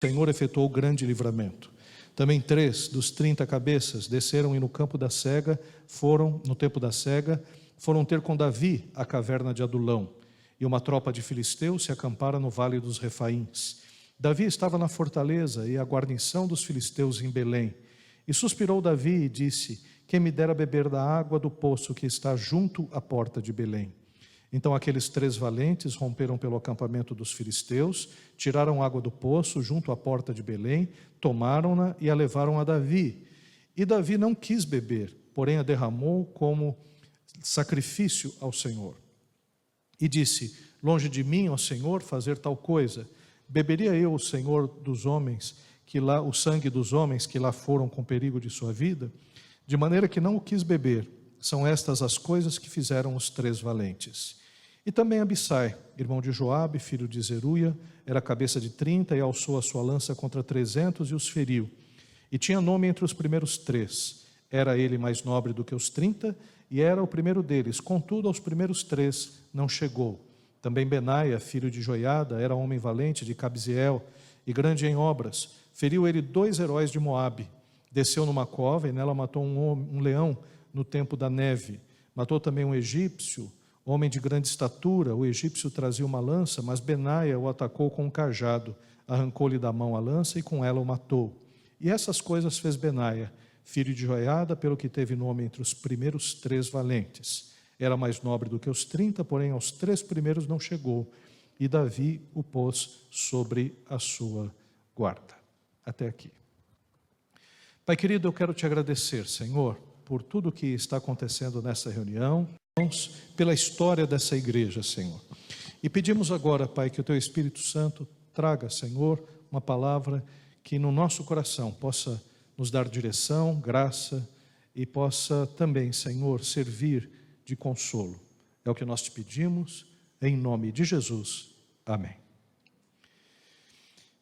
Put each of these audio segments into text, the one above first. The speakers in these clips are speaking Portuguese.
O Senhor efetuou grande livramento. Também 3 dos 30 cabeças desceram e no tempo da cega, foram ter com Davi a caverna de Adulão. E uma tropa de filisteus se acampara no vale dos Refaíns. Davi estava na fortaleza e a guarnição dos filisteus em Belém. E suspirou Davi e disse: quem me dera beber da água do poço que está junto à porta de Belém. Então aqueles 3 valentes romperam pelo acampamento dos filisteus, tiraram água do poço junto à porta de Belém, tomaram-na e a levaram a Davi. E Davi não quis beber, porém a derramou como sacrifício ao Senhor. E disse: longe de mim, ó Senhor, fazer tal coisa. Beberia eu, o Senhor dos homens, o sangue dos homens que lá foram com perigo de sua vida? De maneira que não o quis beber. São estas as coisas que fizeram os 3 valentes. E também Abissai, irmão de Joabe, filho de Zeruia, era cabeça de 30 e alçou a sua lança contra 300 e os feriu. E tinha nome entre os primeiros 3. Era ele mais nobre do que os 30 e era o primeiro deles. Contudo, aos primeiros 3 não chegou. Também Benaia, filho de Joiada, era homem valente de Cabziel e grande em obras. Feriu ele 2 heróis de Moabe. Desceu numa cova e nela matou um leão no tempo da neve. Matou também um egípcio, homem de grande estatura. O egípcio trazia uma lança, mas Benaia o atacou com um cajado. Arrancou-lhe da mão a lança e com ela o matou. E essas coisas fez Benaia, filho de Joiada, pelo que teve nome entre os primeiros 3 valentes. Era mais nobre do que os 30, porém aos 3 primeiros não chegou. E Davi o pôs sobre a sua guarda. Até aqui. Pai querido, eu quero te agradecer, Senhor, por tudo que está acontecendo nessa reunião, pela história dessa igreja, Senhor. E pedimos agora, Pai, que o Teu Espírito Santo traga, Senhor, uma palavra que no nosso coração possa nos dar direção, graça e possa também, Senhor, servir de consolo. É o que nós te pedimos, em nome de Jesus. Amém.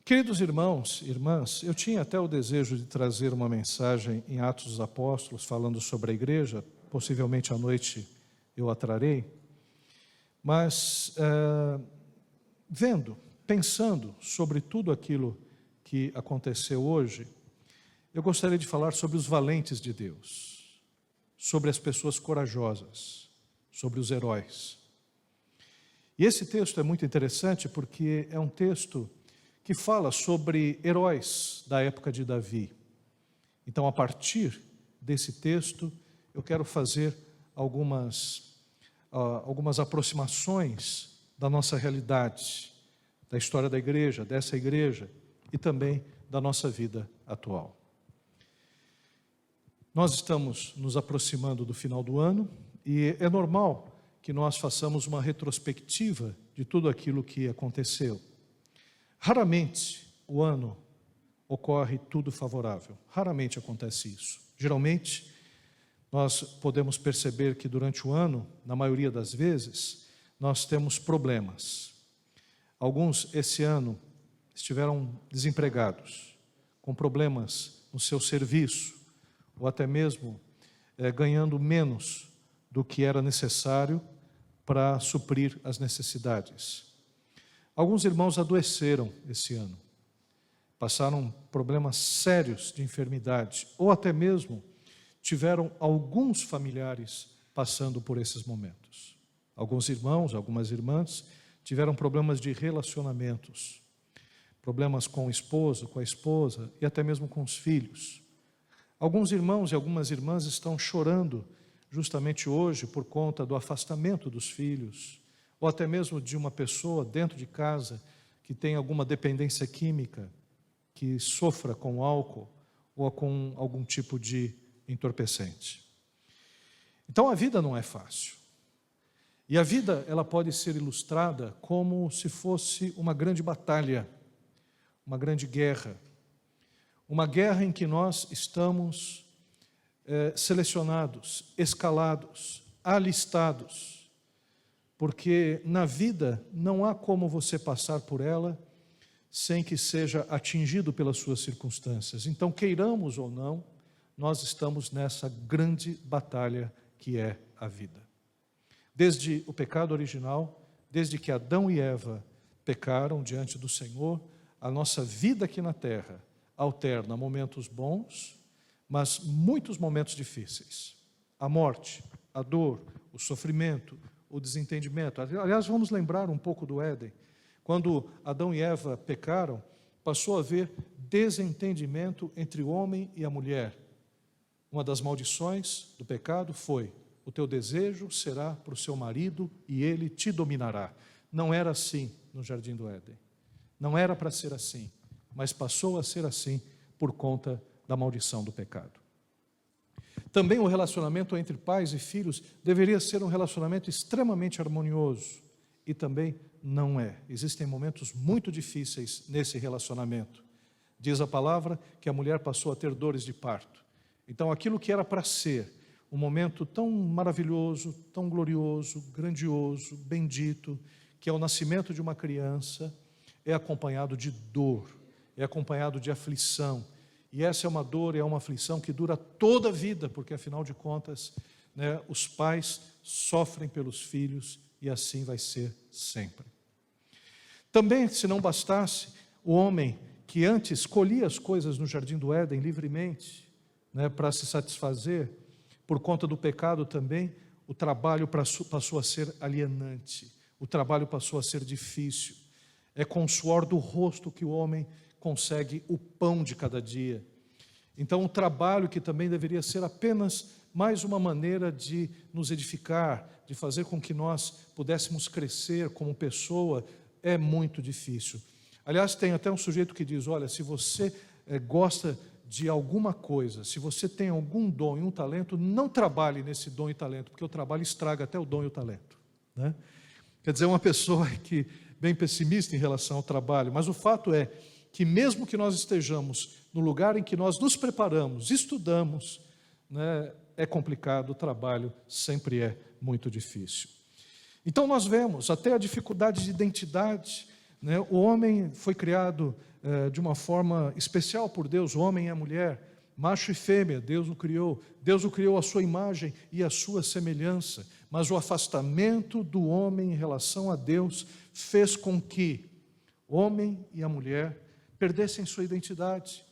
Queridos irmãos e irmãs, eu tinha até o desejo de trazer uma mensagem em Atos dos Apóstolos, falando sobre a igreja, possivelmente à noite eu a trarei, mas pensando sobre tudo aquilo que aconteceu hoje, eu gostaria de falar sobre os valentes de Deus, sobre as pessoas corajosas, sobre os heróis. E esse texto é muito interessante porque é um texto que fala sobre heróis da época de Davi. Então, a partir desse texto, eu quero fazer algumas aproximações da nossa realidade, da história da igreja, dessa igreja e também da nossa vida atual. Nós estamos nos aproximando do final do ano e é normal que nós façamos uma retrospectiva de tudo aquilo que aconteceu. Raramente o ano ocorre tudo favorável, raramente acontece isso. Geralmente, nós podemos perceber que durante o ano, na maioria das vezes, nós temos problemas. Alguns esse ano estiveram desempregados, com problemas no seu serviço, ou até mesmo ganhando menos do que era necessário para suprir as necessidades. Alguns irmãos adoeceram esse ano, passaram problemas sérios de enfermidade, ou até mesmo tiveram alguns familiares passando por esses momentos. Alguns irmãos, algumas irmãs tiveram problemas de relacionamentos, problemas com o esposo, com a esposa e até mesmo com os filhos. Alguns irmãos e algumas irmãs estão chorando justamente hoje por conta do afastamento dos filhos, ou até mesmo de uma pessoa dentro de casa que tem alguma dependência química, que sofra com álcool ou com algum tipo de entorpecente. Então a vida não é fácil. E a vida, ela pode ser ilustrada como se fosse uma grande batalha, uma grande guerra. Uma guerra em que nós estamos selecionados, escalados, alistados. Porque na vida não há como você passar por ela sem que seja atingido pelas suas circunstâncias. Então, queiramos ou não, nós estamos nessa grande batalha que é a vida. Desde o pecado original, desde que Adão e Eva pecaram diante do Senhor, a nossa vida aqui na terra alterna momentos bons, mas muitos momentos difíceis. A morte, a dor, o sofrimento, o desentendimento. Aliás, vamos lembrar um pouco do Éden. Quando Adão e Eva pecaram, passou a haver desentendimento entre o homem e a mulher. Uma das maldições do pecado foi: o teu desejo será para o seu marido e ele te dominará. Não era assim no Jardim do Éden. Não era para ser assim, mas passou a ser assim por conta da maldição do pecado. Também o relacionamento entre pais e filhos deveria ser um relacionamento extremamente harmonioso, e também não é. Existem momentos muito difíceis nesse relacionamento. Diz a palavra que a mulher passou a ter dores de parto. Então, aquilo que era para ser um momento tão maravilhoso, tão glorioso, grandioso, bendito, que é o nascimento de uma criança, é acompanhado de dor, é acompanhado de aflição. E essa é uma dor, é uma aflição que dura toda a vida, porque afinal de contas, né, os pais sofrem pelos filhos e assim vai ser sempre. Também, se não bastasse, o homem que antes colhia as coisas no Jardim do Éden livremente, né, para se satisfazer, por conta do pecado também, o trabalho passou a ser alienante, o trabalho passou a ser difícil. É com o suor do rosto que o homem consegue o pão de cada dia. Então, o trabalho, que também deveria ser apenas mais uma maneira de nos edificar, de fazer com que nós pudéssemos crescer como pessoa, é muito difícil. Aliás, tem até um sujeito que diz: olha, se você gosta de alguma coisa, se você tem algum dom e um talento, não trabalhe nesse dom e talento, porque o trabalho estraga até o dom e o talento, né? Quer dizer, uma pessoa que bem pessimista em relação ao trabalho, mas o fato é que mesmo que nós estejamos no lugar em que nós nos preparamos, estudamos, né, é complicado, o trabalho sempre é muito difícil. Então nós vemos até a dificuldade de identidade, né? O homem foi criado de uma forma especial por Deus, o homem e a mulher, macho e fêmea, Deus o criou à sua imagem e à sua semelhança, mas o afastamento do homem em relação a Deus fez com que o homem e a mulher perdessem sua identidade.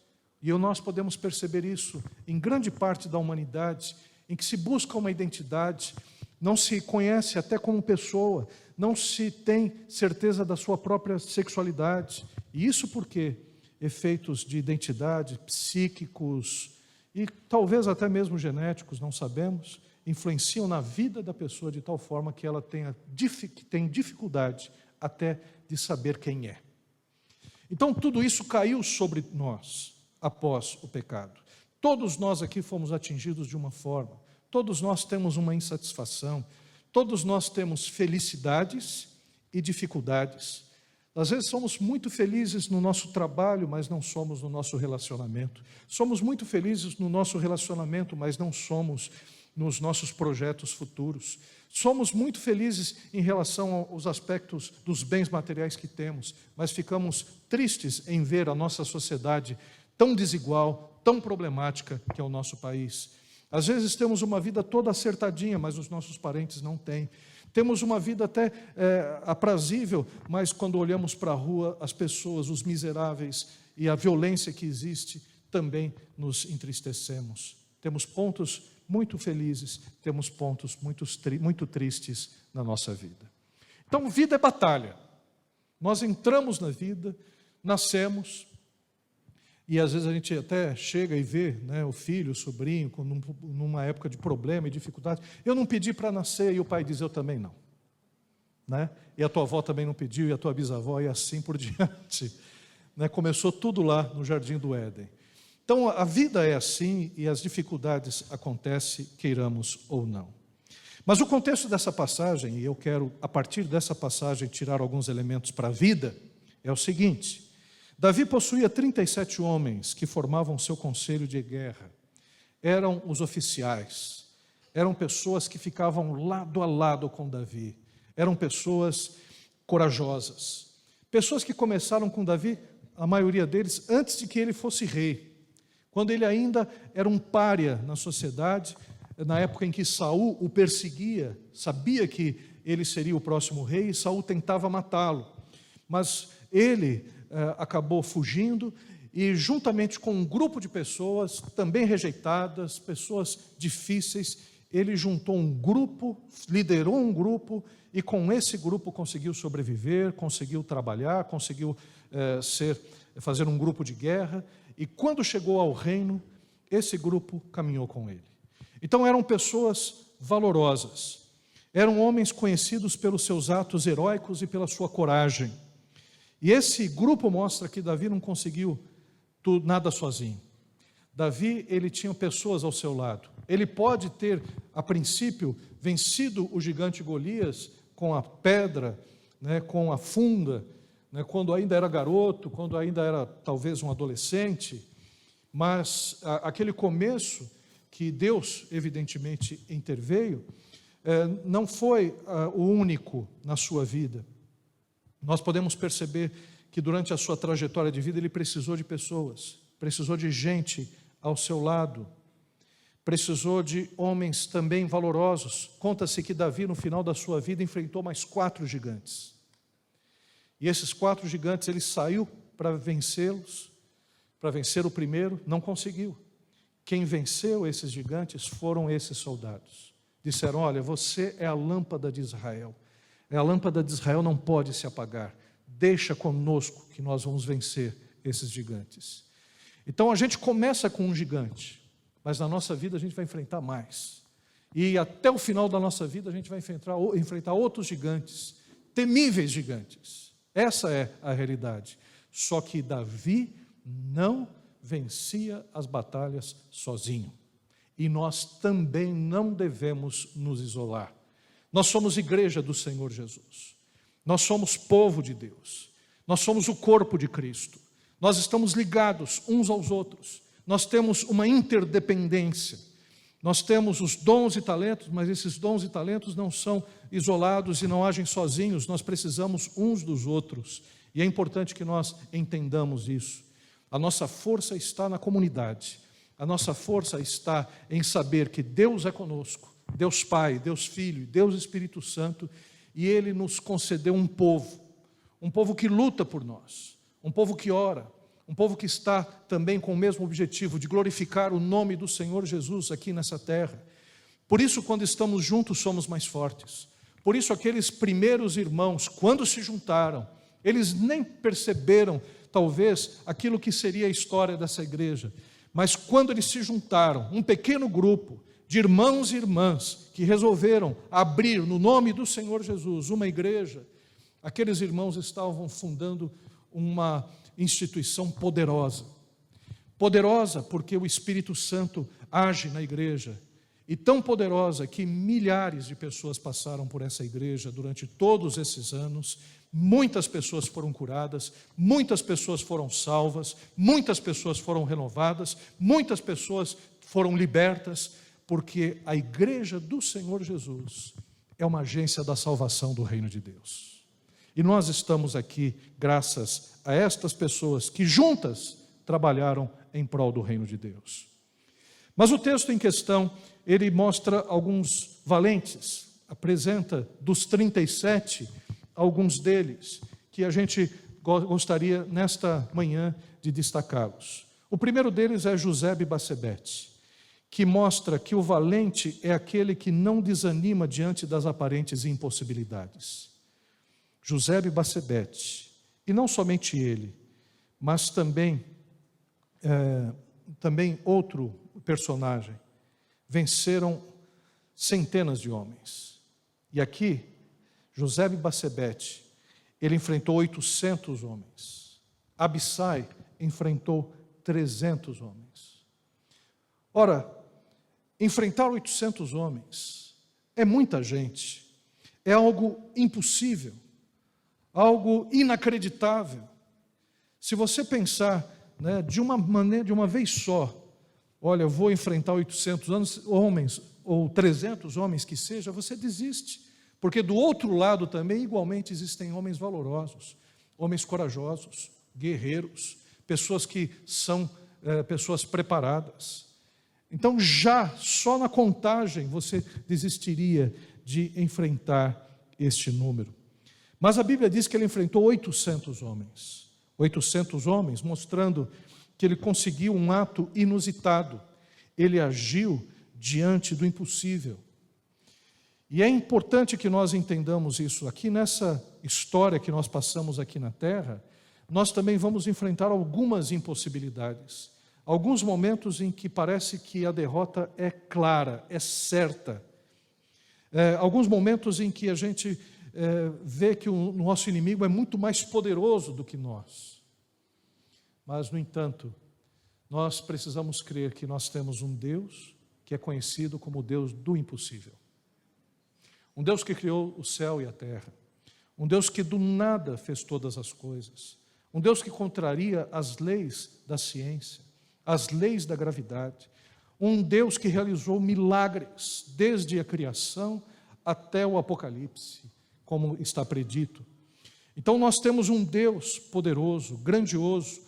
E nós podemos perceber isso em grande parte da humanidade, em que se busca uma identidade, não se conhece até como pessoa, não se tem certeza da sua própria sexualidade. E isso porque efeitos de identidade, psíquicos e talvez até mesmo genéticos, não sabemos, influenciam na vida da pessoa de tal forma que ela tem dificuldade até de saber quem é. Então tudo isso caiu sobre nós após o pecado. Todos nós aqui fomos atingidos de uma forma, todos nós temos uma insatisfação, todos nós temos felicidades e dificuldades. Às vezes somos muito felizes no nosso trabalho, mas não somos no nosso relacionamento. Somos muito felizes no nosso relacionamento, mas não somos nos nossos projetos futuros. Somos muito felizes em relação aos aspectos dos bens materiais que temos, mas ficamos tristes em ver a nossa sociedade tão desigual, tão problemática que é o nosso país. Às vezes temos uma vida toda acertadinha, mas os nossos parentes não têm. Temos uma vida até aprazível, mas quando olhamos para a rua, as pessoas, os miseráveis e a violência que existe, também nos entristecemos. Temos pontos muito felizes, temos pontos muito tristes na nossa vida. Então, vida é batalha. Nós entramos na vida, nascemos, e às vezes a gente até chega e vê, né, o filho, o sobrinho, numa época de problema e dificuldade. Eu não pedi para nascer, e o pai diz: eu também não. Né? E a tua avó também não pediu, e a tua bisavó, e assim por diante. Né? Começou tudo lá no Jardim do Éden. Então a vida é assim, e as dificuldades acontecem, queiramos ou não. Mas o contexto dessa passagem, e eu quero a partir dessa passagem tirar alguns elementos para a vida, é o seguinte: Davi possuía 37 homens que formavam seu conselho de guerra. Eram os oficiais, eram pessoas que ficavam lado a lado com Davi, eram pessoas corajosas, pessoas que começaram com Davi, a maioria deles, antes de que ele fosse rei, quando ele ainda era um pária na sociedade, na época em que Saul o perseguia, sabia que ele seria o próximo rei, e Saul tentava matá-lo, mas ele acabou fugindo e, juntamente com um grupo de pessoas também rejeitadas, pessoas difíceis, ele juntou um grupo, liderou um grupo e com esse grupo conseguiu sobreviver, conseguiu trabalhar, conseguiu fazer um grupo de guerra. E quando chegou ao reino, esse grupo caminhou com ele. Então eram pessoas valorosas, eram homens conhecidos pelos seus atos heróicos e pela sua coragem. E esse grupo mostra que Davi não conseguiu nada sozinho. Davi, ele tinha pessoas ao seu lado. Ele pode ter, a princípio, vencido o gigante Golias com a pedra, né, com a funda, né, quando ainda era garoto, quando ainda era talvez um adolescente, mas aquele começo que Deus evidentemente interveio, não foi o único na sua vida. Nós podemos perceber que durante a sua trajetória de vida ele precisou de pessoas, precisou de gente ao seu lado, precisou de homens também valorosos. Conta-se que Davi, no final da sua vida, enfrentou mais 4 gigantes. E esses 4 gigantes, ele saiu para vencê-los, para vencer o primeiro, não conseguiu. Quem venceu esses gigantes foram esses soldados. Disseram: olha, você é a lâmpada de Israel. A lâmpada de Israel não pode se apagar. Deixa conosco que nós vamos vencer esses gigantes. Então a gente começa com um gigante, mas na nossa vida a gente vai enfrentar mais. E até o final da nossa vida a gente vai enfrentar outros gigantes, temíveis gigantes. Essa é a realidade. Só que Davi não vencia as batalhas sozinho. E nós também não devemos nos isolar. Nós somos igreja do Senhor Jesus. Nós somos povo de Deus. Nós somos o corpo de Cristo. Nós estamos ligados uns aos outros. Nós temos uma interdependência. Nós temos os dons e talentos, mas esses dons e talentos não são isolados e não agem sozinhos. Nós precisamos uns dos outros. E é importante que nós entendamos isso. A nossa força está na comunidade. A nossa força está em saber que Deus é conosco. Deus Pai, Deus Filho, Deus Espírito Santo, e Ele nos concedeu um povo que luta por nós, um povo que ora, um povo que está também com o mesmo objetivo de glorificar o nome do Senhor Jesus aqui nessa terra. Por isso, quando estamos juntos, somos mais fortes. Por isso, aqueles primeiros irmãos, quando se juntaram, eles nem perceberam, talvez, aquilo que seria a história dessa igreja, mas quando eles se juntaram, um pequeno grupo de irmãos e irmãs que resolveram abrir no nome do Senhor Jesus uma igreja, aqueles irmãos estavam fundando uma instituição poderosa. Poderosa porque o Espírito Santo age na igreja, e tão poderosa que milhares de pessoas passaram por essa igreja durante todos esses anos. Muitas pessoas foram curadas, muitas pessoas foram salvas, muitas pessoas foram renovadas, muitas pessoas foram libertas, porque a igreja do Senhor Jesus é uma agência da salvação do reino de Deus. E nós estamos aqui graças a estas pessoas que juntas trabalharam em prol do reino de Deus. Mas o texto em questão, ele mostra alguns valentes, apresenta dos 37, alguns deles, que a gente gostaria nesta manhã de destacá-los. O primeiro deles é Josebe-Basebete, que mostra que o valente é aquele que não desanima diante das aparentes impossibilidades. Josebe-Basebete, e não somente ele, mas também outro personagem, venceram centenas de homens. E aqui, Josebe-Basebete, ele enfrentou 800 homens. Abissai enfrentou 300 homens. Ora, enfrentar 800 homens é muita gente, é algo impossível, algo inacreditável. Se você pensar, né, de uma maneira, de uma vez só, olha, eu vou enfrentar 800 homens, ou 300 homens que seja, você desiste. Porque do outro lado também, igualmente, existem homens valorosos, homens corajosos, guerreiros, pessoas que são pessoas preparadas. Então, já só na contagem, você desistiria de enfrentar este número. Mas a Bíblia diz que ele enfrentou 800 homens. 800 homens, mostrando que ele conseguiu um ato inusitado. Ele agiu diante do impossível. E é importante que nós entendamos isso. Aqui nessa história que nós passamos aqui na Terra, nós também vamos enfrentar algumas impossibilidades. Alguns momentos em que parece que a derrota é clara, é certa. Alguns momentos em que a gente vê que o nosso inimigo é muito mais poderoso do que nós. Mas, no entanto, nós precisamos crer que nós temos um Deus que é conhecido como o Deus do impossível. Um Deus que criou o céu e a terra. Um Deus que do nada fez todas as coisas. Um Deus que contraria as leis da ciência, as leis da gravidade. Um Deus que realizou milagres desde a criação até o Apocalipse, como está predito. Então nós temos um Deus poderoso, grandioso,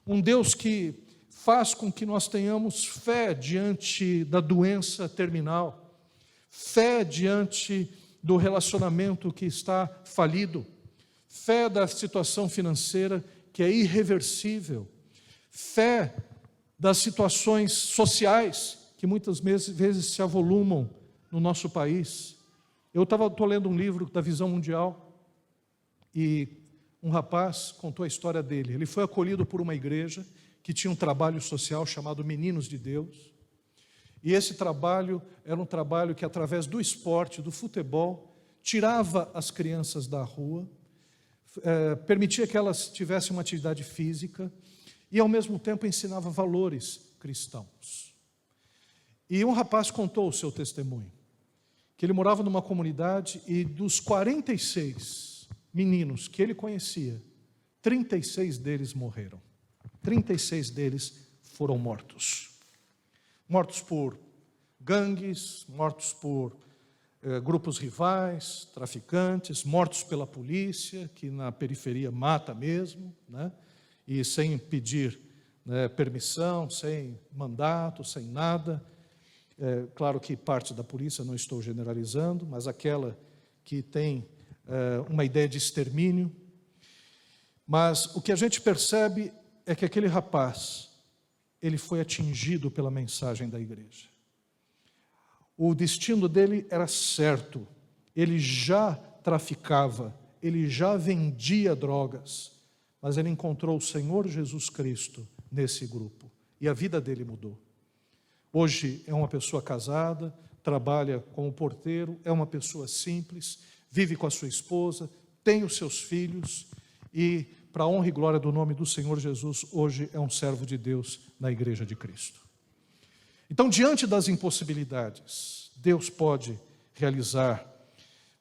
um Deus que faz com que nós tenhamos fé diante da doença terminal, fé diante do relacionamento que está falido, fé da situação financeira que é irreversível, fé das situações sociais que muitas vezes se avolumam no nosso país. Eu estou lendo um livro da Visão Mundial e um rapaz contou a história dele. Ele foi acolhido por uma igreja que tinha um trabalho social chamado Meninos de Deus. E esse trabalho era um trabalho que, através do esporte, do futebol, tirava as crianças da rua, permitia que elas tivessem uma atividade física e, ao mesmo tempo, ensinava valores cristãos. E um rapaz contou o seu testemunho, que ele morava numa comunidade e dos 46 meninos que ele conhecia, 36 deles morreram. 36 deles foram mortos. Mortos por gangues, mortos por grupos rivais, traficantes, mortos pela polícia, que na periferia mata mesmo, né? E sem pedir permissão, sem mandato, sem nada. Claro que parte da polícia, não estou generalizando, mas aquela que tem uma ideia de extermínio. Mas o que a gente percebe é que aquele rapaz, ele foi atingido pela mensagem da igreja. O destino dele era certo, ele já traficava, ele já vendia drogas, mas ele encontrou o Senhor Jesus Cristo nesse grupo, e a vida dele mudou. Hoje é uma pessoa casada, trabalha como porteiro, é uma pessoa simples, vive com a sua esposa, tem os seus filhos e, para a honra e glória do nome do Senhor Jesus, hoje é um servo de Deus na Igreja de Cristo. Então, diante das impossibilidades, Deus pode realizar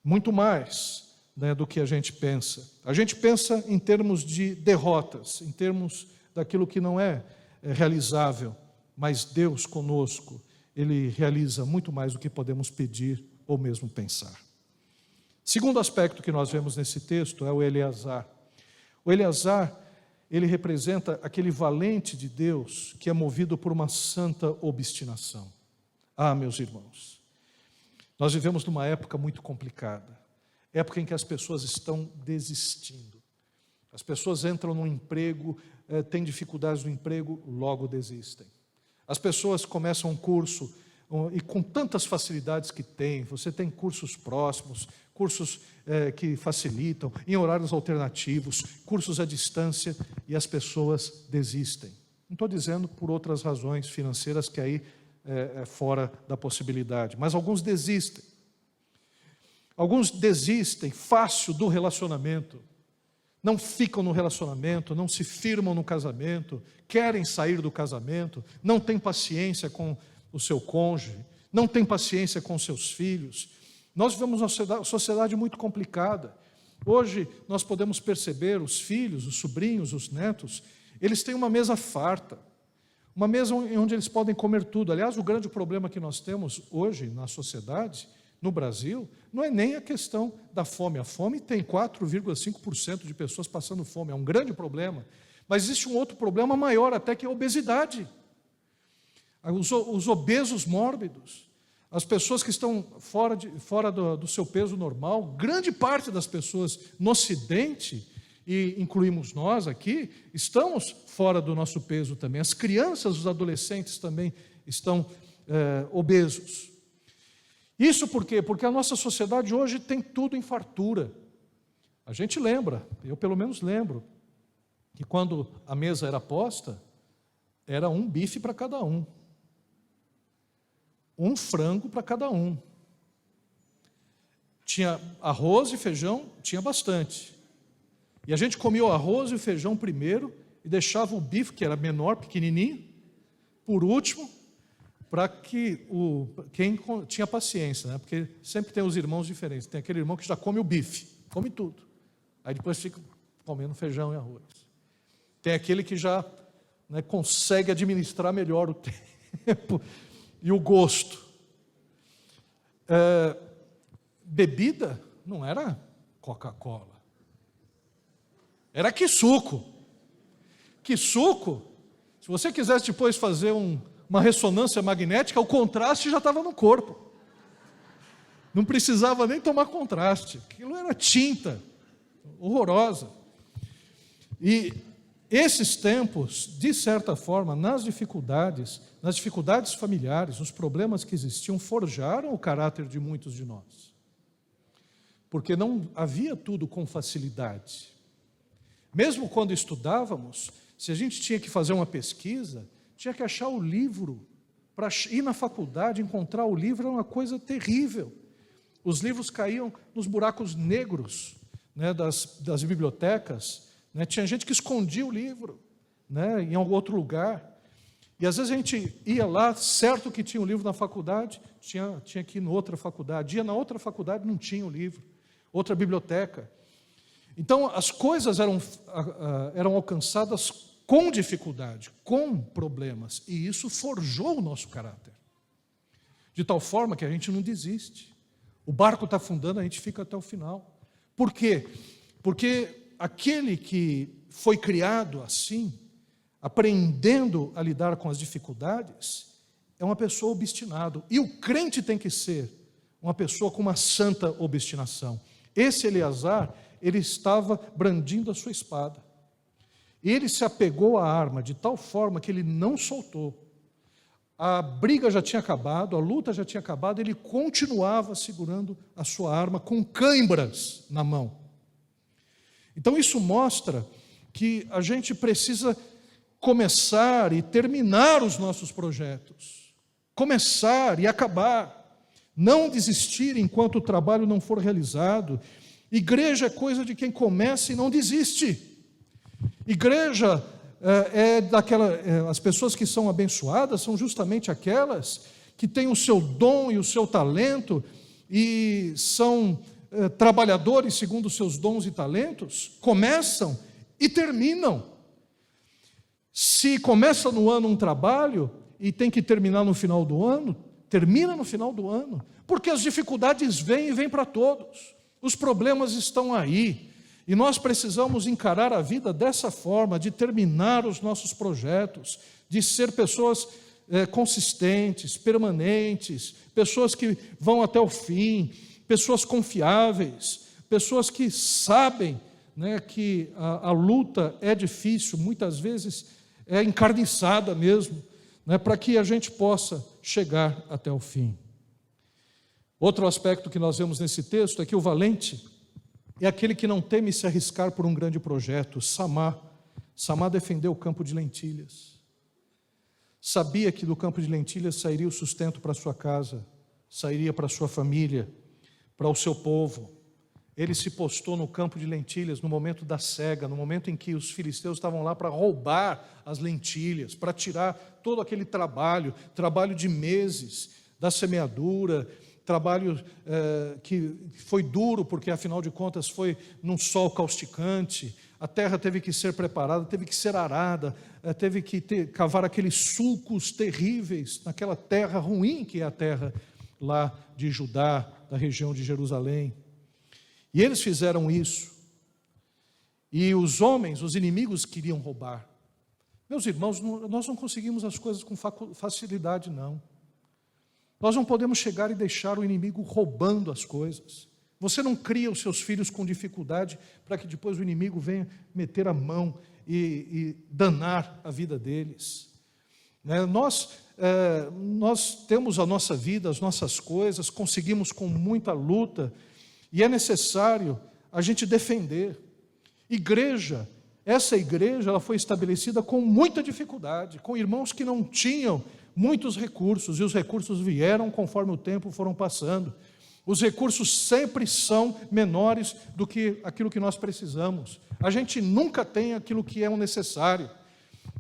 muito mais do que a gente pensa. A gente pensa em termos de derrotas, em termos daquilo que não é realizável, mas Deus conosco, Ele realiza muito mais do que podemos pedir ou mesmo pensar. Segundo aspecto que nós vemos nesse texto é o Eleazar. O Eleazar, ele representa aquele valente de Deus que é movido por uma santa obstinação. Ah, meus irmãos, nós vivemos numa época muito complicada, época em que as pessoas estão desistindo. As pessoas entram num emprego, têm dificuldades no emprego, logo desistem. As pessoas começam um curso e com tantas facilidades que tem, você tem cursos próximos, cursos que facilitam, em horários alternativos, cursos à distância, e as pessoas desistem. Não estou dizendo por outras razões financeiras que aí é fora da possibilidade, mas alguns desistem. Alguns desistem fácil do relacionamento, não ficam no relacionamento, não se firmam no casamento, querem sair do casamento, não têm paciência com o seu cônjuge, não têm paciência com seus filhos. Nós vivemos uma sociedade muito complicada. Hoje nós podemos perceber os filhos, os sobrinhos, os netos, eles têm uma mesa farta, uma mesa onde eles podem comer tudo. Aliás, o grande problema que nós temos hoje na sociedade, no Brasil, não é nem a questão da fome. A fome tem 4,5% de pessoas passando fome, é um grande problema. Mas existe um outro problema maior até, que é a obesidade. Os obesos mórbidos, as pessoas que estão fora do seu peso normal, grande parte das pessoas no Ocidente e incluímos nós aqui, estamos fora do nosso peso também. As crianças, os adolescentes também estão obesos. Isso por quê? Porque a nossa sociedade hoje tem tudo em fartura. A gente lembra, eu pelo menos lembro, que quando a mesa era posta, era um bife para cada um. Um frango para cada um. Tinha arroz e feijão, tinha bastante. E a gente comia o arroz e o feijão primeiro e deixava o bife, que era menor, pequenininho, por último, para que quem tinha paciência, né? Porque sempre tem os irmãos diferentes. Tem aquele irmão que já come o bife, come tudo. Aí depois fica comendo feijão e arroz. Tem aquele que já, né, consegue administrar melhor o tempo e o gosto. Bebida não era Coca-Cola. Era Quisuco. Quisuco, se você quisesse depois fazer uma ressonância magnética, o contraste já estava no corpo. Não precisava nem tomar contraste. Aquilo era tinta horrorosa. E esses tempos, de certa forma, nas dificuldades familiares, os problemas que existiam, forjaram o caráter de muitos de nós. Porque não havia tudo com facilidade. Mesmo quando estudávamos, se a gente tinha que fazer uma pesquisa, tinha que achar o livro. Para ir na faculdade, encontrar o livro era uma coisa terrível. Os livros caíam nos buracos negros, né, das bibliotecas. Né? Tinha gente que escondia o livro, né, em algum outro lugar. E às vezes a gente ia lá, certo que tinha o livro na faculdade, tinha que ir em outra faculdade. Ia na outra faculdade, não tinha o livro. Outra biblioteca. Então, as coisas eram alcançadas com dificuldade, com problemas, e isso forjou o nosso caráter. De tal forma que a gente não desiste. O barco está afundando, a gente fica até o final. Por quê? Porque aquele que foi criado assim, aprendendo a lidar com as dificuldades, é uma pessoa obstinada. E o crente tem que ser uma pessoa com uma santa obstinação. Esse Eleazar, ele estava brandindo a sua espada. Ele se apegou à arma de tal forma que ele não soltou. A briga já tinha acabado, a luta já tinha acabado, ele continuava segurando a sua arma com cãibras na mão. Então isso mostra que a gente precisa começar e terminar os nossos projetos. Começar e acabar. Não desistir enquanto o trabalho não for realizado. Igreja é coisa de quem começa e não desiste. Igreja as pessoas que são abençoadas são justamente aquelas que têm o seu dom e o seu talento e são trabalhadores segundo os seus dons e talentos, começam e terminam. Se começa no ano um trabalho e tem que terminar no final do ano, termina no final do ano, porque as dificuldades vêm e vêm para todos. Os problemas estão aí. E nós precisamos encarar a vida dessa forma, de terminar os nossos projetos, de ser pessoas consistentes, permanentes, pessoas que vão até o fim, pessoas confiáveis, pessoas que sabem, né, que a luta é difícil, muitas vezes é encarniçada mesmo, né, para que a gente possa chegar até o fim. Outro aspecto que nós vemos nesse texto é que o valente é aquele que não teme se arriscar por um grande projeto. Samá defendeu o campo de lentilhas. Sabia que do campo de lentilhas sairia o sustento para a sua casa, sairia para a sua família, para o seu povo. Ele se postou no campo de lentilhas no momento da cega, no momento em que os filisteus estavam lá para roubar as lentilhas, para tirar todo aquele trabalho de meses, da semeadura, trabalho que foi duro, porque afinal de contas foi num sol causticante, a terra teve que ser preparada, teve que ser arada, teve que cavar aqueles sulcos terríveis naquela terra ruim que é a terra lá de Judá, da região de Jerusalém. E eles fizeram isso. E os homens, os inimigos, queriam roubar. Meus irmãos, nós não conseguimos as coisas com facilidade, não. Nós não podemos chegar e deixar o inimigo roubando as coisas. Você não cria os seus filhos com dificuldade para que depois o inimigo venha meter a mão e danar a vida deles. Nós temos a nossa vida, as nossas coisas, conseguimos com muita luta, e é necessário a gente defender. Igreja, essa igreja, ela foi estabelecida com muita dificuldade, com irmãos que não tinham muitos recursos, e os recursos vieram conforme o tempo foram passando. Os recursos sempre são menores do que aquilo que nós precisamos. A gente nunca tem aquilo que é o necessário.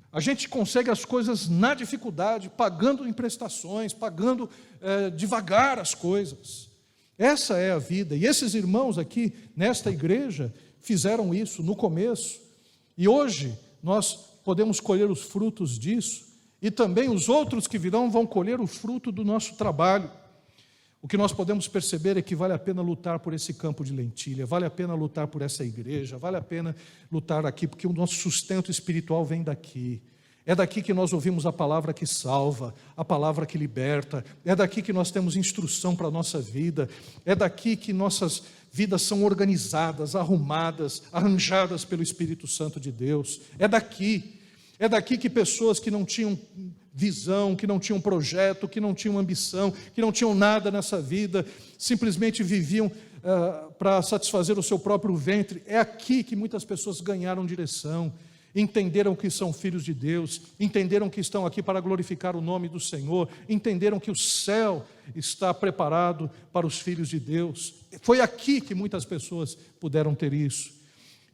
A gente consegue as coisas na dificuldade, pagando em prestações, pagando devagar as coisas. Essa é a vida. E esses irmãos aqui, nesta igreja, fizeram isso no começo. E hoje nós podemos colher os frutos disso. E também os outros que virão vão colher o fruto do nosso trabalho. O que nós podemos perceber é que vale a pena lutar por esse campo de lentilha, vale a pena lutar por essa igreja, vale a pena lutar aqui, porque o nosso sustento espiritual vem daqui. É daqui que nós ouvimos a palavra que salva, a palavra que liberta, é daqui que nós temos instrução para a nossa vida, é daqui que nossas vidas são organizadas, arrumadas, arranjadas pelo Espírito Santo de Deus. É daqui que pessoas que não tinham visão, que não tinham projeto, que não tinham ambição, que não tinham nada nessa vida, simplesmente viviam para satisfazer o seu próprio ventre. É aqui que muitas pessoas ganharam direção, entenderam que são filhos de Deus, entenderam que estão aqui para glorificar o nome do Senhor, entenderam que o céu está preparado para os filhos de Deus. Foi aqui que muitas pessoas puderam ter isso.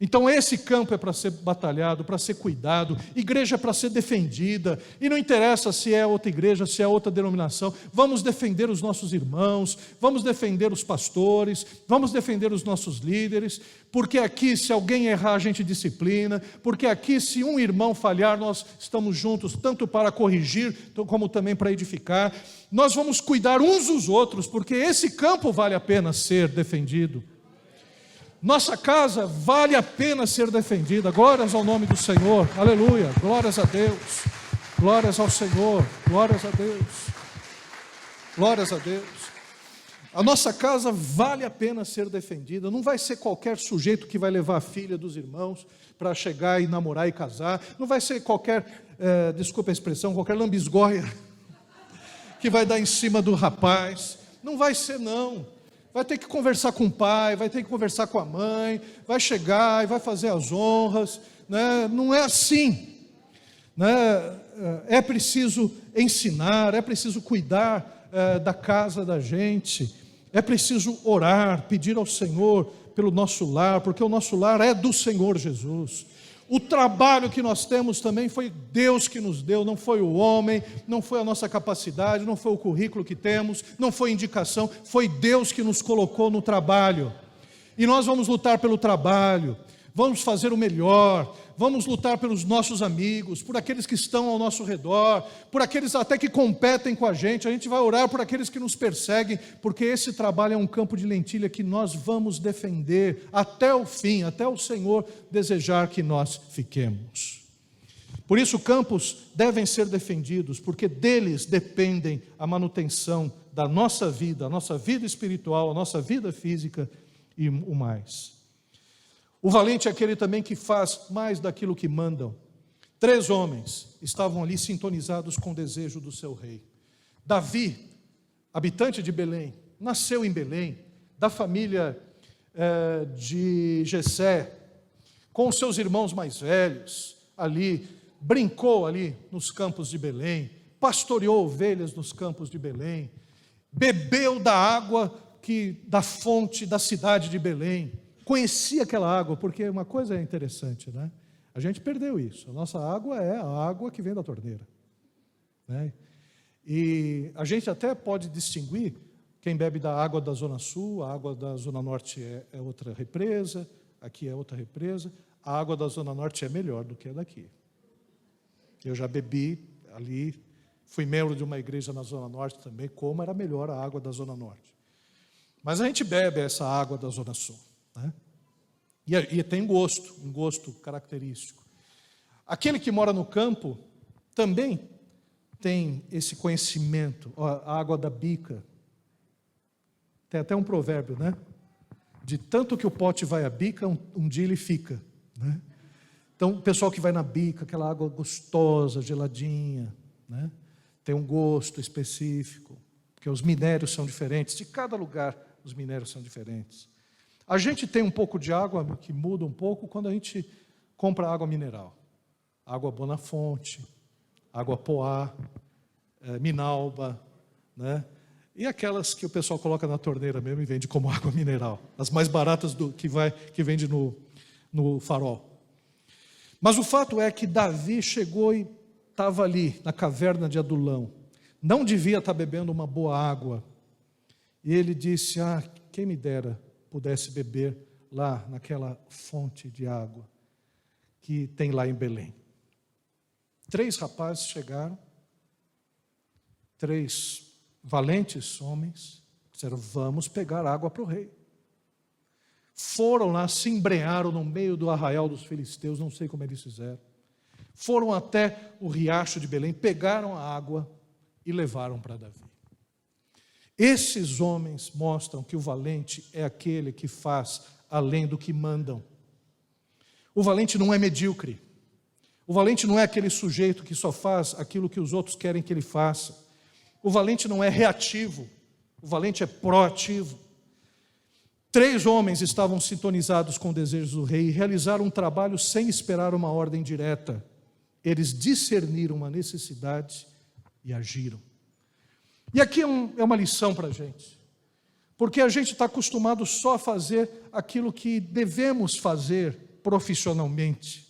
Então esse campo é para ser batalhado, para ser cuidado, igreja é para ser defendida, e não interessa se é outra igreja, se é outra denominação, vamos defender os nossos irmãos, vamos defender os pastores, vamos defender os nossos líderes, porque aqui se alguém errar a gente disciplina, porque aqui se um irmão falhar nós estamos juntos, tanto para corrigir como também para edificar, nós vamos cuidar uns dos outros, porque esse campo vale a pena ser defendido. Nossa casa vale a pena ser defendida. Glórias ao nome do Senhor. Aleluia. Glórias a Deus. Glórias ao Senhor. Glórias a Deus. Glórias a Deus. A nossa casa vale a pena ser defendida. Não vai ser qualquer sujeito que vai levar a filha dos irmãos para chegar e namorar e casar. Não vai ser qualquer, desculpa a expressão, qualquer lambisgoia que vai dar em cima do rapaz. Não vai ser, não. Vai ter que conversar com o pai, vai ter que conversar com a mãe, vai chegar e vai fazer as honras, né? Não é assim, né? É preciso ensinar, é preciso cuidar da casa da gente, é preciso orar, pedir ao Senhor pelo nosso lar, porque o nosso lar é do Senhor Jesus. O trabalho que nós temos também foi Deus que nos deu, não foi o homem, não foi a nossa capacidade, não foi o currículo que temos, não foi indicação, foi Deus que nos colocou no trabalho. E nós vamos lutar pelo trabalho, vamos fazer o melhor, vamos lutar pelos nossos amigos, por aqueles que estão ao nosso redor, por aqueles até que competem com a gente vai orar por aqueles que nos perseguem, porque esse trabalho é um campo de lentilha que nós vamos defender até o fim, até o Senhor desejar que nós fiquemos. Por isso, campos devem ser defendidos, porque deles dependem a manutenção da nossa vida, a nossa vida espiritual, a nossa vida física e o mais. O valente é aquele também que faz mais daquilo que mandam. 3 homens estavam ali sintonizados com o desejo do seu rei. Davi, habitante de Belém, nasceu em Belém, da família de Jessé, com os seus irmãos mais velhos, ali, brincou ali nos campos de Belém, pastoreou ovelhas nos campos de Belém, bebeu da água da fonte da cidade de Belém, conhecia aquela água, porque uma coisa é interessante, né? A gente perdeu isso. A nossa água é a água que vem da torneira, né? E a gente até pode distinguir quem bebe da água da Zona Sul, a água da Zona Norte é outra represa, aqui é outra represa. A água da Zona Norte é melhor do que a daqui. Eu já bebi ali, fui membro de uma igreja na Zona Norte também, como era melhor a água da Zona Norte. Mas a gente bebe essa água da Zona Sul, né? E tem um gosto característico. Aquele que mora no campo também tem esse conhecimento. A água da bica, tem até um provérbio, né? De tanto que o pote vai à bica, um dia ele fica, né? Então, o pessoal que vai na bica, aquela água gostosa, geladinha, né? Tem um gosto específico, porque os minérios são diferentes, de cada lugar os minérios são diferentes. A gente tem um pouco de água que muda um pouco quando a gente compra água mineral. Água Bonafonte, água Poá, Minalba, né? E aquelas que o pessoal coloca na torneira mesmo e vende como água mineral. As mais baratas que vende no Farol. Mas o fato é que Davi chegou e estava ali, na caverna de Adulão. Não devia estar bebendo uma boa água. E ele disse, quem me dera pudesse beber lá naquela fonte de água que tem lá em Belém. 3 rapazes chegaram, 3 valentes homens, disseram, vamos pegar água para o rei. Foram lá, se embrenharam no meio do arraial dos filisteus, não sei como eles fizeram. Foram até o riacho de Belém, pegaram a água e levaram para Davi. Esses homens mostram que o valente é aquele que faz além do que mandam. O valente não é medíocre. O valente não é aquele sujeito que só faz aquilo que os outros querem que ele faça. O valente não é reativo. O valente é proativo. 3 homens estavam sintonizados com desejos do rei e realizaram um trabalho sem esperar uma ordem direta. Eles discerniram uma necessidade e agiram. E aqui é uma lição para a gente, porque a gente está acostumado só a fazer aquilo que devemos fazer profissionalmente.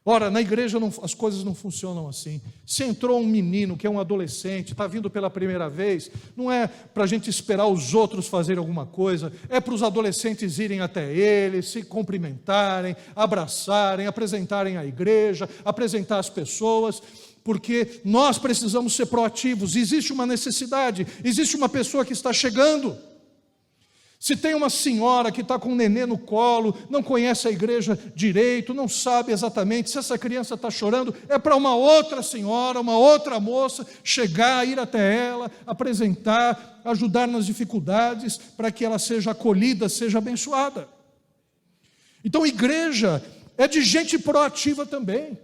Ora, na igreja as coisas não funcionam assim. Se entrou um menino que é um adolescente, está vindo pela primeira vez, não é para a gente esperar os outros fazerem alguma coisa, é para os adolescentes irem até ele, se cumprimentarem, abraçarem, apresentarem a igreja, apresentar as pessoas, porque nós precisamos ser proativos. Existe uma necessidade, existe uma pessoa que está chegando. Se tem uma senhora que está com um nenê no colo, não conhece a igreja direito, não sabe exatamente se essa criança está chorando, é para uma outra senhora, uma outra moça chegar, ir até ela, apresentar, ajudar nas dificuldades, para que ela seja acolhida, seja abençoada. Então, igreja é de gente proativa também,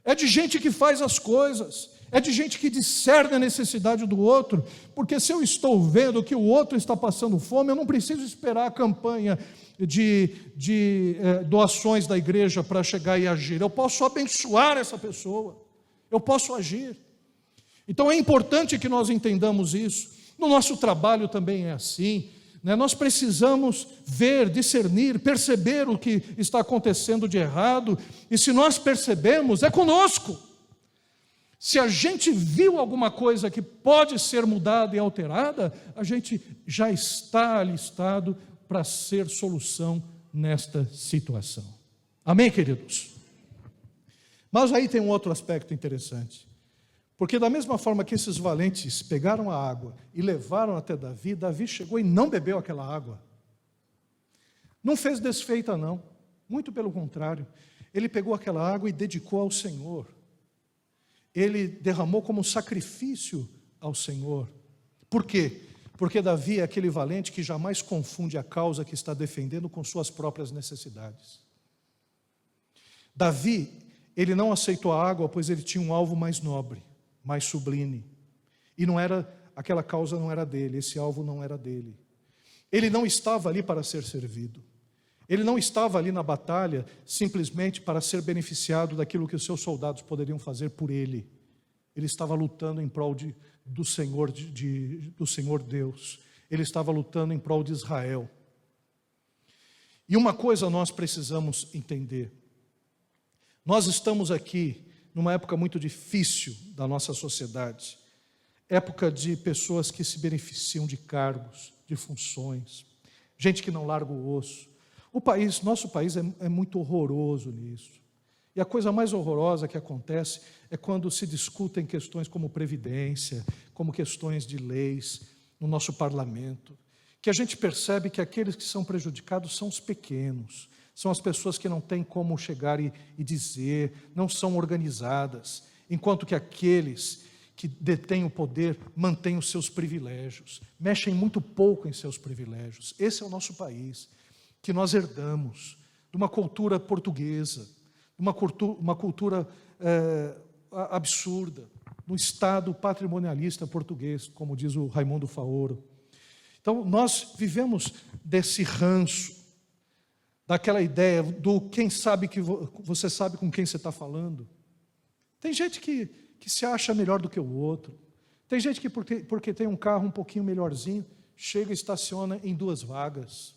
é de gente que faz as coisas, é de gente que discerne a necessidade do outro, porque se eu estou vendo que o outro está passando fome, eu não preciso esperar a campanha de doações da igreja para chegar e agir. Eu posso abençoar essa pessoa, eu posso agir. Então é importante que nós entendamos isso. No nosso trabalho também é assim, né? Nós precisamos ver, discernir, perceber o que está acontecendo de errado, e se nós percebemos, é conosco. Se a gente viu alguma coisa que pode ser mudada e alterada, a gente já está alistado para ser solução nesta situação. Amém, queridos? Mas aí tem um outro aspecto interessante. Porque da mesma forma que esses valentes pegaram a água e levaram até Davi, Davi chegou e não bebeu aquela água. Não fez desfeita não, muito pelo contrário. Ele pegou aquela água e dedicou ao Senhor. Ele derramou como sacrifício ao Senhor. Por quê? Porque Davi é aquele valente que jamais confunde a causa que está defendendo com suas próprias necessidades. Davi, ele não aceitou a água, pois ele tinha um alvo mais nobre, mais sublime. E aquela causa não era dele, esse alvo não era dele. Ele não estava ali para ser servido. Ele não estava ali na batalha simplesmente para ser beneficiado daquilo que os seus soldados poderiam fazer por ele. Ele estava lutando em prol do Senhor Deus. Ele estava lutando em prol de Israel. E uma coisa nós precisamos entender. Nós estamos aqui numa época muito difícil da nossa sociedade. Época de pessoas que se beneficiam de cargos, de funções. Gente que não larga o osso. Nosso país é muito horroroso nisso. E a coisa mais horrorosa que acontece é quando se discutem questões como previdência, como questões de leis no nosso parlamento, que a gente percebe que aqueles que são prejudicados são os pequenos, são as pessoas que não têm como chegar e dizer, não são organizadas, enquanto que aqueles que detêm o poder mantêm os seus privilégios, mexem muito pouco em seus privilégios. Esse é o nosso país. que nós herdamos de uma cultura portuguesa, uma cultura absurda, no Estado patrimonialista português, como diz o Raimundo Faoro. Então, nós vivemos desse ranço, daquela ideia do quem sabe que você sabe com quem você está falando. Tem gente que se acha melhor do que o outro. Tem gente que, porque tem um carro um pouquinho melhorzinho, chega e estaciona em 2 vagas.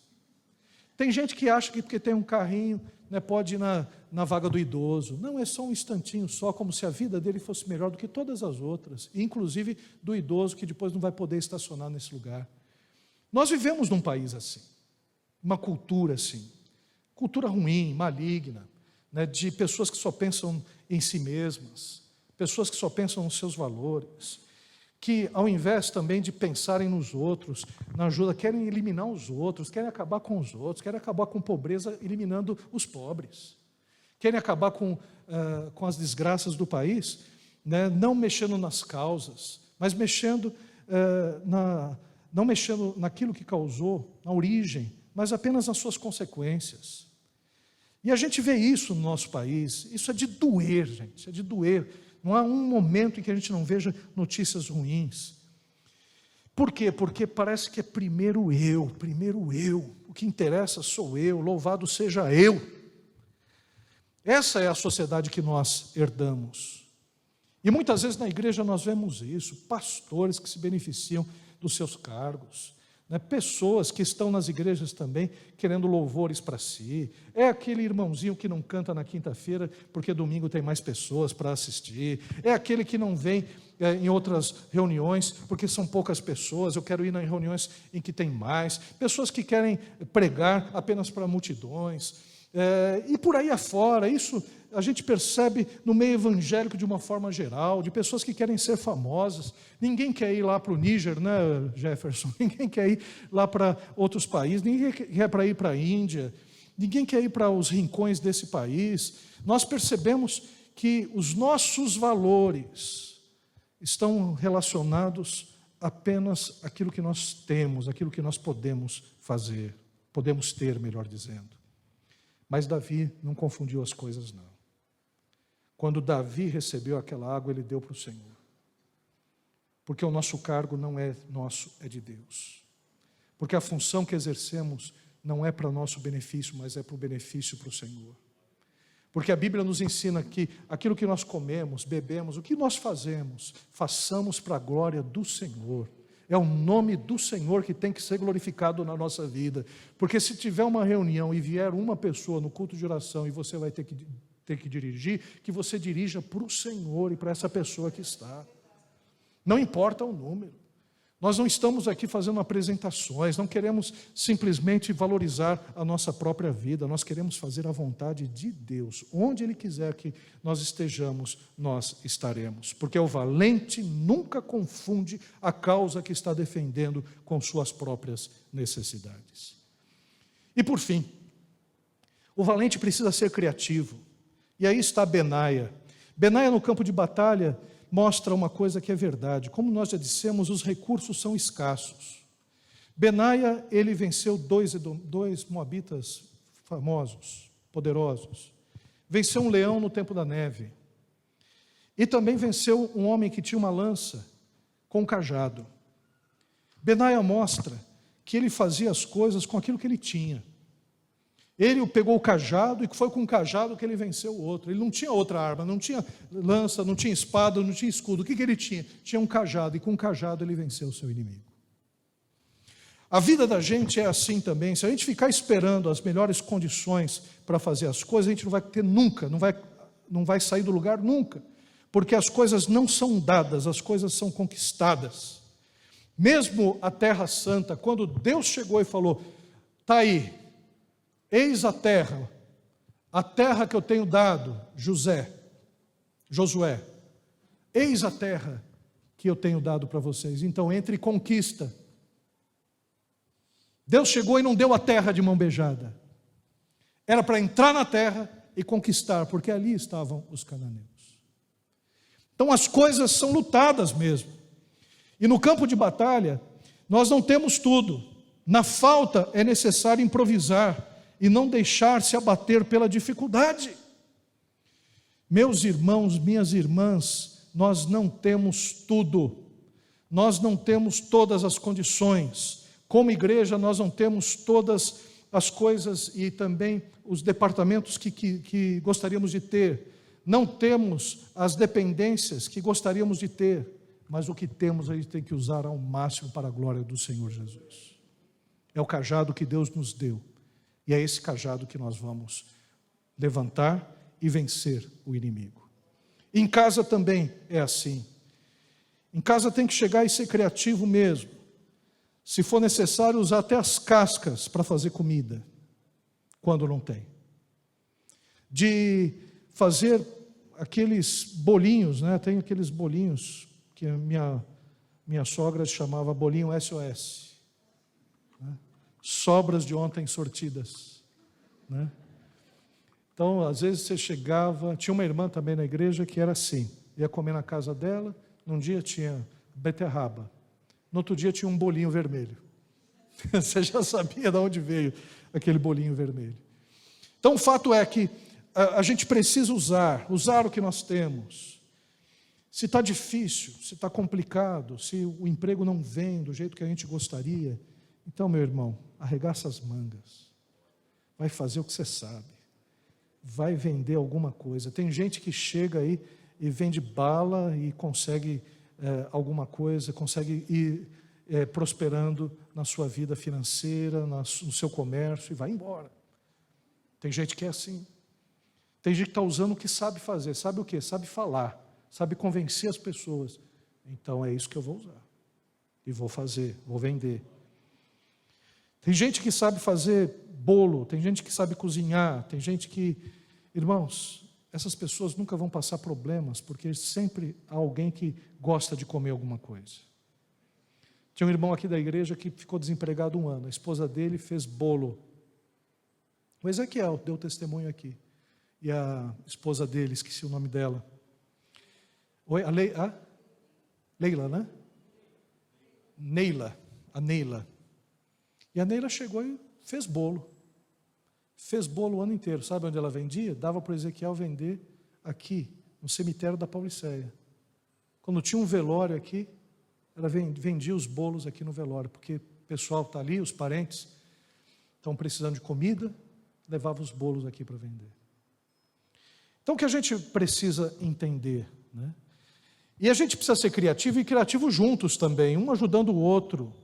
Tem gente que acha que porque tem um carrinho, né, pode ir na vaga do idoso. Não, é só um instantinho só, como se a vida dele fosse melhor do que todas as outras, inclusive do idoso que depois não vai poder estacionar nesse lugar. Nós vivemos num país assim, uma cultura assim, cultura ruim, maligna, né, de pessoas que só pensam em si mesmas, pessoas que só pensam nos seus valores, que ao invés também de pensarem nos outros, na ajuda, querem eliminar os outros, querem acabar com os outros, querem acabar com a pobreza eliminando os pobres, querem acabar com as desgraças do país, né, não mexendo nas causas, mas não mexendo naquilo que causou, na origem, mas apenas nas suas consequências. E a gente vê isso no nosso país, isso é de doer, gente, é de doer. Não há um momento em que a gente não veja notícias ruins. Por quê? Porque parece que é primeiro eu, o que interessa sou eu, louvado seja eu. Essa é a sociedade que nós herdamos. E muitas vezes na igreja nós vemos isso, pastores que se beneficiam dos seus cargos, né? Pessoas que estão nas igrejas também querendo louvores para si. É aquele irmãozinho que não canta na quinta-feira porque domingo tem mais pessoas para assistir. É aquele que não vem em outras reuniões porque são poucas pessoas. Eu quero ir nas reuniões em que tem mais. Pessoas que querem pregar apenas para multidões. E por aí afora, isso a gente percebe no meio evangélico de uma forma geral, de pessoas que querem ser famosas. Ninguém quer ir lá para o Níger, né, Jefferson? Ninguém quer ir lá para outros países, ninguém quer ir para a Índia, ninguém quer ir para os rincões desse país. Nós percebemos que os nossos valores estão relacionados apenas àquilo que nós temos, àquilo que nós podemos fazer, podemos ter, melhor dizendo. Mas Davi não confundiu as coisas, não. Quando Davi recebeu aquela água, ele deu para o Senhor. Porque o nosso cargo não é nosso, é de Deus. Porque a função que exercemos não é para nosso benefício, mas é para o benefício para o Senhor. Porque a Bíblia nos ensina que aquilo que nós comemos, bebemos, o que nós fazemos, façamos para a glória do Senhor. É o nome do Senhor que tem que ser glorificado na nossa vida. Porque se tiver uma reunião e vier uma pessoa no culto de oração e você vai ter que dirigir, que você dirija para o Senhor e para essa pessoa que está. Não importa o número. Nós não estamos aqui fazendo apresentações, não queremos simplesmente valorizar a nossa própria vida, nós queremos fazer a vontade de Deus. Onde Ele quiser que nós estejamos, nós estaremos. Porque o valente nunca confunde a causa que está defendendo com suas próprias necessidades. E por fim, o valente precisa ser criativo. E aí está Benaia. Benaia no campo de batalha mostra uma coisa que é verdade. Como nós já dissemos, os recursos são escassos. Benaia, ele venceu dois moabitas famosos, poderosos. Venceu um leão no tempo da neve. E também venceu um homem que tinha uma lança com um cajado. Benaia mostra que ele fazia as coisas com aquilo que ele tinha. Ele pegou o cajado e foi com o cajado que ele venceu o outro. Ele não tinha outra arma, não tinha lança, não tinha espada, não tinha escudo. O que ele tinha? Tinha um cajado, e com o cajado ele venceu o seu inimigo. A vida da gente é assim também. Se a gente ficar esperando as melhores condições para fazer as coisas, a gente não vai ter nunca, não vai sair do lugar nunca. Porque as coisas não são dadas, as coisas são conquistadas. Mesmo a Terra Santa, quando Deus chegou e falou, está aí, eis a terra que eu tenho dado, Josué, eis a terra que eu tenho dado para vocês, então entre e conquista. Deus chegou e não deu a terra de mão beijada, era para entrar na terra e conquistar, porque ali estavam os cananeus. Então as coisas são lutadas mesmo, e no campo de batalha, nós não temos tudo, na falta é necessário improvisar. e não deixar-se abater pela dificuldade. Meus irmãos, minhas irmãs, nós não temos tudo, nós não temos todas as condições, como igreja nós não temos todas as coisas e também os departamentos que gostaríamos de ter, não temos as dependências que gostaríamos de ter, mas o que temos a gente tem que usar ao máximo para a glória do Senhor Jesus. É o cajado que Deus nos deu, e é esse cajado que nós vamos levantar e vencer o inimigo. Em casa também é assim. Em casa tem que chegar e ser criativo mesmo. Se for necessário, usar até as cascas para fazer comida, quando não tem. De fazer aqueles bolinhos, né? Tem aqueles bolinhos que a minha sogra chamava bolinho SOS, né? Sobras de ontem sortidas, né? Então, às vezes você chegava, tinha uma irmã também na igreja que era assim, ia comer na casa dela, num dia tinha beterraba, no outro dia tinha um bolinho vermelho. Você já sabia de onde veio aquele bolinho vermelho. Então, o fato é que a gente precisa usar o que nós temos. Se está difícil, se está complicado, se o emprego não vem do jeito que a gente gostaria, então, meu irmão, arregaça as mangas, vai fazer o que você sabe, vai vender alguma coisa. Tem gente que chega aí e vende bala e consegue alguma coisa, consegue ir prosperando na sua vida financeira, no seu comércio e vai embora. Tem gente que é assim. Tem gente que está usando o que sabe fazer. Sabe o quê? Sabe falar, sabe convencer as pessoas. Então é isso que eu vou usar. E vou fazer, vou vender. Tem gente que sabe fazer bolo, tem gente que sabe cozinhar, tem gente que... Irmãos, essas pessoas nunca vão passar problemas, porque sempre há alguém que gosta de comer alguma coisa. Tinha um irmão aqui da igreja que ficou desempregado 1 ano. A esposa dele fez bolo. O Ezequiel deu testemunho aqui. E a esposa dele, esqueci o nome dela. Oi, Leila, né? A Neila. E a Neila chegou e fez bolo. Fez bolo o ano inteiro. Sabe onde ela vendia? Dava para o Ezequiel vender aqui, no cemitério da Pauliceia. Quando tinha um velório aqui, ela vendia os bolos aqui no velório, porque o pessoal está ali, os parentes, estão precisando de comida, levava os bolos aqui para vender. Então, o que a gente precisa entender, né? E a gente precisa ser criativo e criativo juntos também, um ajudando o outro.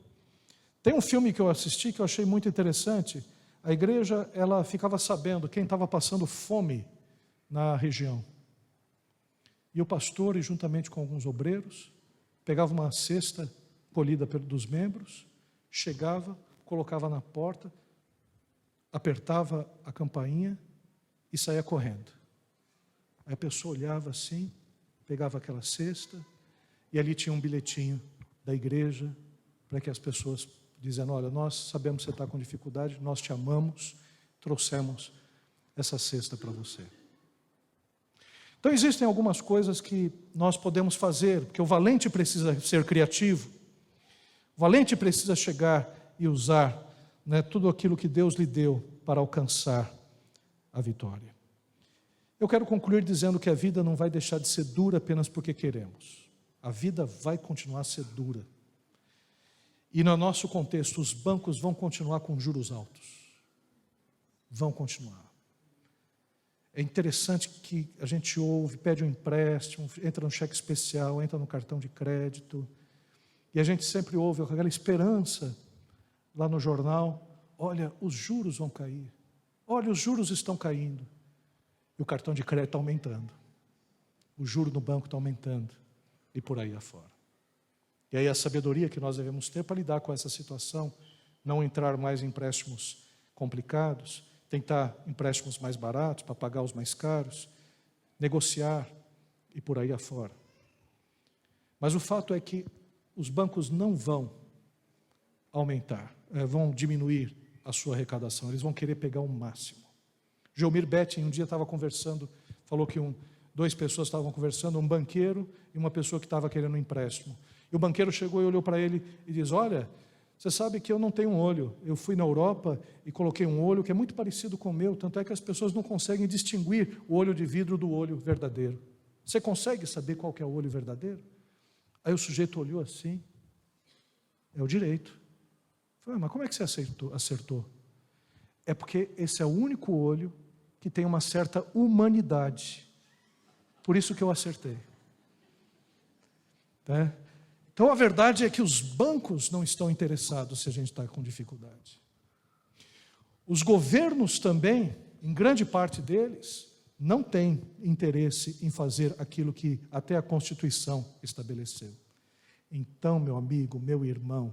Tem um filme que eu assisti que eu achei muito interessante. A igreja, ela ficava sabendo quem estava passando fome na região. E o pastor, juntamente com alguns obreiros, pegava uma cesta colhida dos membros, chegava, colocava na porta, apertava a campainha e saía correndo. Aí a pessoa olhava assim, pegava aquela cesta, e ali tinha um bilhetinho da igreja, para que as pessoas dizendo, olha, nós sabemos que você está com dificuldade, nós te amamos, trouxemos essa cesta para você. Então existem algumas coisas que nós podemos fazer, porque o valente precisa ser criativo, o valente precisa chegar e usar, né, tudo aquilo que Deus lhe deu para alcançar a vitória. Eu quero concluir dizendo que a vida não vai deixar de ser dura apenas porque queremos. A vida vai continuar a ser dura. E no nosso contexto, os bancos vão continuar com juros altos. Vão continuar. É interessante que a gente ouve, pede um empréstimo, entra no cheque especial, entra no cartão de crédito, e a gente sempre ouve aquela esperança lá no jornal, olha, os juros vão cair, olha, os juros estão caindo, e o cartão de crédito está aumentando, o juro no banco está aumentando, e por aí afora. E aí a sabedoria que nós devemos ter para lidar com essa situação, não entrar mais em empréstimos complicados, tentar empréstimos mais baratos para pagar os mais caros, negociar e por aí afora. Mas o fato é que os bancos não vão aumentar, vão diminuir a sua arrecadação, eles vão querer pegar o máximo. Geomir Betting um dia estava conversando, falou que duas pessoas estavam conversando, um banqueiro e uma pessoa que estava querendo um empréstimo. E o banqueiro chegou e olhou para ele e diz, olha, Você sabe que eu não tenho um olho. Eu fui na Europa e coloquei um olho que é muito parecido com o meu, tanto é que as pessoas não conseguem distinguir o olho de vidro do olho verdadeiro. Você consegue saber qual que é o olho verdadeiro? Aí o sujeito olhou assim, é o direito. Eu falei, mas como é que você acertou? É porque esse é o único olho que tem uma certa humanidade. Por isso que eu acertei. Né? Então a verdade é que os bancos não estão interessados se a gente está com dificuldade. Os governos também, em grande parte deles, não têm interesse em fazer aquilo que até a Constituição estabeleceu. Então, meu amigo, meu irmão,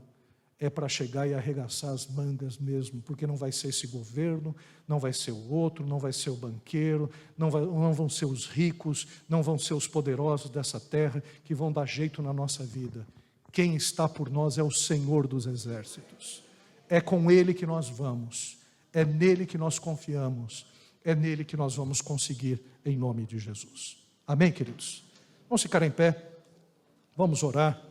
é para chegar e arregaçar as mangas mesmo, porque não vai ser esse governo, não vai ser o outro, não vai ser o banqueiro, não vão ser os ricos, não vão ser os poderosos dessa terra que vão dar jeito na nossa vida. Quem está por nós é o Senhor dos exércitos. É com Ele que nós vamos, é nele que nós confiamos, é nele que nós vamos conseguir em nome de Jesus. Amém, queridos? Vamos ficar em pé, vamos orar.